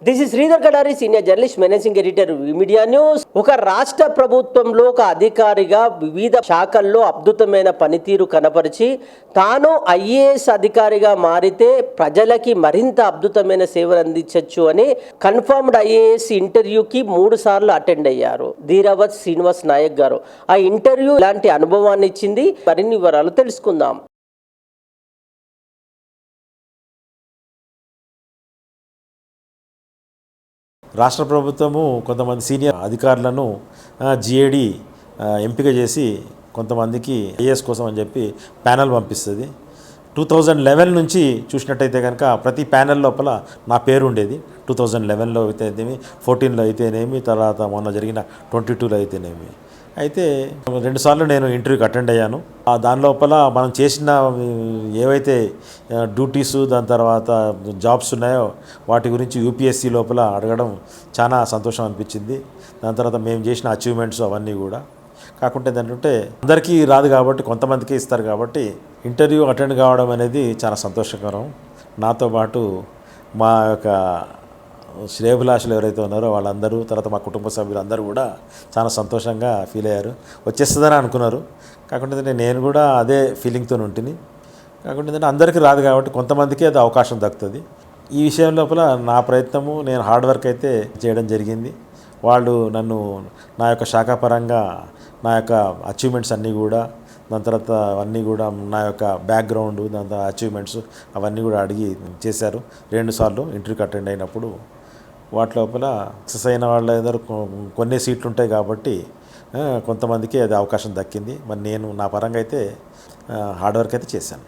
This is Sridhar Kadari, senior journalist, managing editor, media news. ఒక రాష్ట్ర ప్రభుత్వంలో ఒక అధికారిగా వివిధ శాఖల్లో అద్భుతమైన పనితీరు కనపరిచి తాను ఐఏఎస్ అధికారిగా మారితే ప్రజలకి మరింత అద్భుతమైన సేవలు అందించవచ్చు అని కన్ఫర్మ్డ్ ఐఏఎస్ ఇంటర్వ్యూకి 3 సార్లు అటెండ్ అయ్యారు ధీరావత్ శ్రీనివాస్ నాయక్ గారు. ఆ ఇంటర్వ్యూ ఇలాంటి అనుభవాన్ని ఇచ్చింది. మరిన్ని వివరాలు తెలుసుకుందాం. రాష్ట్ర ప్రభుత్వము కొంతమంది సీనియర్ అధికారులను జిఏడి ఎంపిక చేసి కొంతమందికి ఐఏఎస్ కోసం అని చెప్పి ప్యానెల్ పంపిస్తుంది. 2011 నుంచి చూసినట్టయితే కనుక ప్రతి ప్యానెల్ లోపల నా పేరు ఉండేది. 2011లో అయితేనేమి, 14లో అయితేనేమి, తర్వాత మొన్న జరిగిన 22లో అయితేనేమి. అయితే 2 సార్లు నేను ఇంటర్వ్యూకి అటెండ్ అయ్యాను. దాని లోపల మనం చేసిన ఏవైతే డ్యూటీసు, దాని తర్వాత జాబ్స్ ఉన్నాయో వాటి గురించి యూపీఎస్సీ లోపల అడగడం చాలా సంతోషం అనిపించింది. దాని తర్వాత మేము చేసిన అచీవ్మెంట్స్ అవన్నీ కూడా. కాకుంటే ఏంటంటే అందరికీ రాదు కాబట్టి కొంతమందికి ఇస్తారు కాబట్టి ఇంటర్వ్యూ అటెండ్ కావడం అనేది చాలా సంతోషకరం. నాతో పాటు మా యొక్క శ్రేయభిలాషులు ఎవరైతే ఉన్నారో వాళ్ళందరూ, తర్వాత మా కుటుంబ సభ్యులందరూ కూడా చాలా సంతోషంగా ఫీల్ అయ్యారు. వచ్చేస్తుందని అనుకున్నారు. కాకుంటే నేను కూడా అదే ఫీలింగ్తో ఉంటుంది. కాకుంటే ఏంటంటే అందరికీ రాదు కాబట్టి కొంతమందికి అది అవకాశం దక్కుతుంది. ఈ విషయం లోపల నా ప్రయత్నము, నేను హార్డ్ వర్క్ అయితే చేయడం జరిగింది. వాళ్ళు నన్ను నా యొక్క శాఖాపరంగా నా యొక్క అచీవ్మెంట్స్ అన్నీ కూడా, దాని తర్వాత అవన్నీ కూడా నా యొక్క బ్యాక్గ్రౌండ్, దాని తర్వాత అచీవ్మెంట్స్ అవన్నీ కూడా అడిగి చేశారు. 2 సార్లు ఇంటర్వ్యూకి అటెండ్ అయినప్పుడు వాటి లోపల సక్సెస్ అయిన వాళ్ళ దగ్గర కొన్ని సీట్లు ఉంటాయి కాబట్టి కొంతమందికి అది అవకాశం దక్కింది. మరి నేను నా పరంగా అయితే హార్డ్ వర్క్ అయితే చేశాను.